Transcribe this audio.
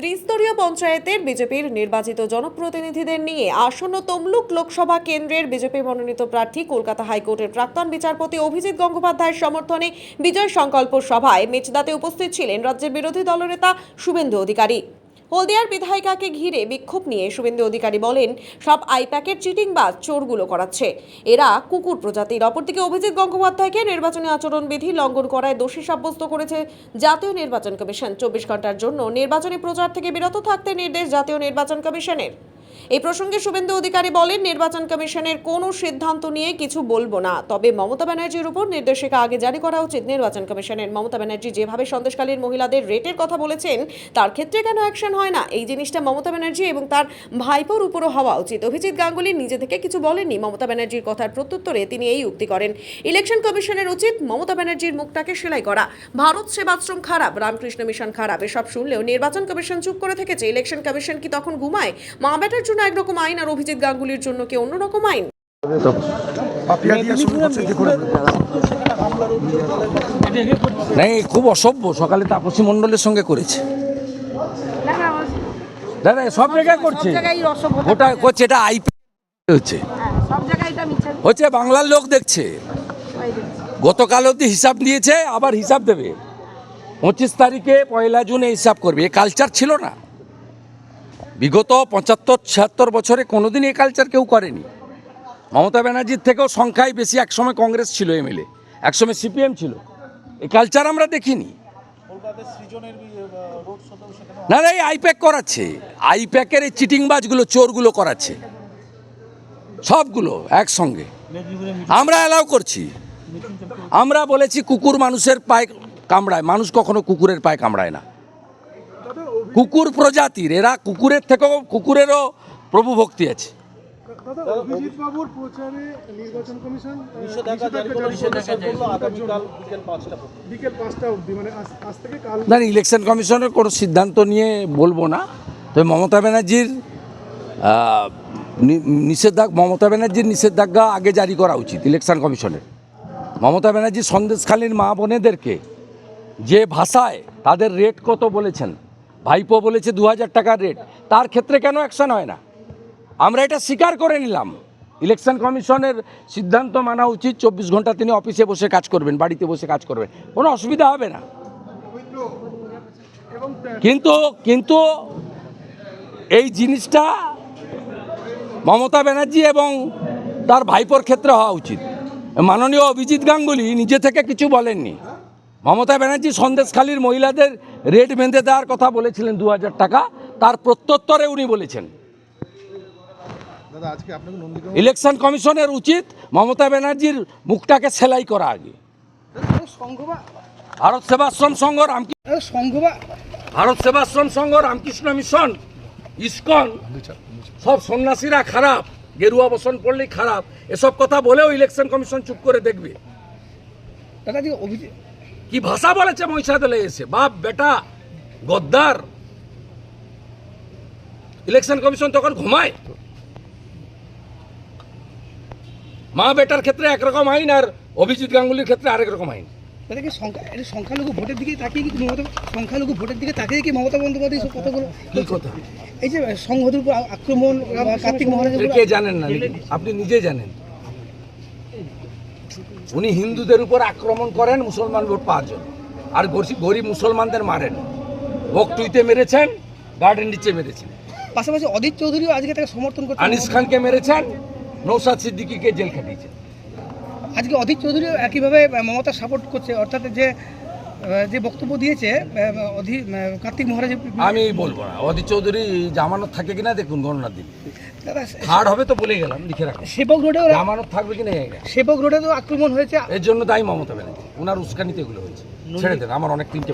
ত্রিস্তরীয় পঞ্চায়েতের বিজেপির নির্বাচিত জনপ্রতিনিধিদের নিয়ে আসন্ন তমলুক লোকসভা কেন্দ্রের বিজেপি মনোনীত প্রার্থী কলকাতা হাইকোর্টের প্রাক্তন বিচারপতি অভিজিৎ গঙ্গোপাধ্যায়ের সমর্থনে বিজয় সংকল্প সভায় মেচদাতে উপস্থিত ছিলেন রাজ্যের বিরোধী দলনেতা শুভেন্দু অধিকারী। হলদিয়ার বিধায়িকাকে ঘিরে বিক্ষোভ নিয়ে শুভেন্দু অধিকারী বলেন, সব আইপ্যাকের চিটিংবাজ চোরগুলো করাচ্ছে, এরা কুকুর প্রজাতির। অপরদিকে অভিজিৎ গঙ্গোপাধ্যায়কে নির্বাচনী আচরণবিধি লঙ্ঘন করায় দোষী সাব্যস্ত করেছে জাতীয় নির্বাচন কমিশন। 24 ঘন্টার জন্য নির্বাচনী প্রচার থেকে বিরত থাকতে নির্দেশ জাতীয় নির্বাচন কমিশনের। এই প্রসঙ্গে শুভেন্দু অধিকারী বলেন, নির্বাচন কমিশনের কোনো সিদ্ধান্ত নিয়ে কিছু বলবো না, তবে মমতা ব্যানার্জির উপর নির্দেশিকা আগে জারি করা উচিত নির্বাচন কমিশনের। মমতা ব্যানার্জি যেভাবে সন্দেশখালীর মহিলাদের রেটের কথা বলেছেন, তার ক্ষেত্রে কেন অ্যাকশন হয় না, এই জিনিসটা মমতা ব্যানার্জি এবং তার ভাইপোর উপরও হওয়া উচিত। অভিজিৎ গাঙ্গুলি নিজে থেকে কিছু বলেননি, মমতা ব্যানার্জির কথার প্রত্যুত্তরে তিনি এই উক্তি করেন, ইলেকশন কমিশনের উচিত মমতা ব্যানার্জির মুখটাকে সেলাই করা। ভারত সেবাশ্রম খারাপ, রামকৃষ্ণ মিশন খারাপ, এসব শুনলেও নির্বাচন কমিশন চুপ করে থেকেছে। ইলেকশন কমিশন কি তখন ঘুমায়? মা বেটার জন্য একরকম আইন আর অভিজিৎ গাঙ্গুলির জন্য কি অন্যরকম আইন? খুব অসভ্য। সকালে তাপসী মণ্ডলের সঙ্গে করেছে, দাদা সব জায়গায় করছে, ওটা করছে, এটা আইপি হচ্ছে, বাংলার লোক দেখছে। গতকাল অবধি হিসাব দিয়েছে, আবার হিসাব দেবে 25 তারিখে 1 জুনে হিসাব করবে। এ কালচার ছিল না বিগত 75-76 বছরে, কোনোদিন এই কালচার কেউ করেনি। মমতা ব্যানার্জির থেকেও সংখ্যায় বেশি একসময় কংগ্রেস ছিল, এমএলএ, একসময় সিপিএম ছিল। এই কালচার আমরা দেখিনি। না না, এই আইপ্যাক করাচ্ছে, আইপ্যাকের এই চিটিংবাজগুলো, চোরগুলো করাচ্ছে, সবগুলো একসঙ্গে। আমরা অ্যালাউ করছি, আমরা বলেছি কুকুর মানুষের পায়ে কামড়ায়, মানুষ কখনো কুকুরের পায়ে কামড়ায় না। কুকুর প্রজাতির এরা, কুকুরের থেকেও, কুকুরেরও প্রভু ভক্তি আছে। না, ইলেকশন কমিশনের কোনো সিদ্ধান্ত নিয়ে বলবো না, তবে মমতা ব্যানার্জির নিষেধাজ্ঞা আগে জারি করা উচিত ইলেকশন কমিশনের। মমতা ব্যানার্জি সন্দেশখালীর মা বোনেদেরকে যে ভাষায় তাদের রেট কত বলেছেন, ভাইপো বলেছে 2000 টাকার রেট, তার ক্ষেত্রে কেন অ্যাকশন হয় না? আমরা এটা স্বীকার করে নিলাম, ইলেকশন কমিশনের সিদ্ধান্ত মানা উচিত। 24 ঘন্টা তিনি অফিসে বসে কাজ করবেন, বাড়িতে বসে কাজ করবেন, কোনো অসুবিধা হবে না। কিন্তু এই জিনিসটা মমতা ব্যানার্জি এবং তার ভাইপোর ক্ষেত্রে হওয়া উচিত। মাননীয় অভিজিৎ গাঙ্গুলি নিজে থেকে কিছু বলেননি। মমতা ব্যানার্জি সন্দেশখালীর মহিলাদের রেট বেঁধে দেওয়ার কথা বলেছিলেন 2000 টাকা, তার প্রত্যুত্তরে উনি বলেছেন ইলেকশন কমিশনের উচিত মমতা ব্যানার্জির মুখটাকে সেলাই করা আগে। ভারত সেবাশ্রম সংঘ, রামকৃষ্ণ মিশন, ইসকন, সব সন্ন্যাসীরা খারাপ, গেরুয়া বসন পড়লেই খারাপ, এসব কথা বলেও ইলেকশন কমিশন চুপ করে দেখবে। কি ভাষা বলেছে মহিষাদলে এসে, বাপ বেটা গদ্দার। ইলেকশন কমিশন তখন ঘুমায়? মা বেটার ক্ষেত্রে একরকম আইন, আর অভিজিৎ গাঙ্গুলির ক্ষেত্রে আরেক রকম আইন। সংখ্যালঘু ভোটের দিকে তাকিয়ে কি সংখ্যালঘু ভোটের দিকে তাকিয়ে কি মমতা বন্দ্যোপাধ্যায় সব কথাগুলো? কি কথা? এই যে সংঘদের উপর আক্রমণ, কার্তিক মহারাজ, কে জানেন না? আপনি নিজে জানেন। উনি হিন্দুদের উপর আক্রমণ করেন, মুসলমান ভোট পাওয়ার জন্য, আর গরিব মুসলমানদের মারেন। বকটুইতে মেরেছেন, গার্ডেন নিচে মেরেছেন। পাশাপাশি অদিত চৌধুরীও আজকে তাকে সমর্থন করছেন। আনিস খানকে মেরেছেন, নৌসাদ সিদ্দিকীকে জেল খাটিয়েছেন। আজকে অদিত চৌধুরীও একইভাবে মমতা সাপোর্ট করছে, অর্থাৎ যে বক্তব্য দিয়েছে কার্তিক মহারাজ। আমি বলবো না অদিত চৌধুরী জামানত থাকে কিনা, দেখুন গণনার দিন হার্ড হবে তো বলে গেলাম, লিখে রাখুন। সেবক রোডেও জামানত থাকবে কিনা, সেবক রোডে তো আক্রমণ হয়েছে, এর জন্য দায়ী মমতা ব্যানার্জি। ওনার উস্কানিতে এগুলো হয়েছে। ছেড়ে দেন, আমার অনেক 3টে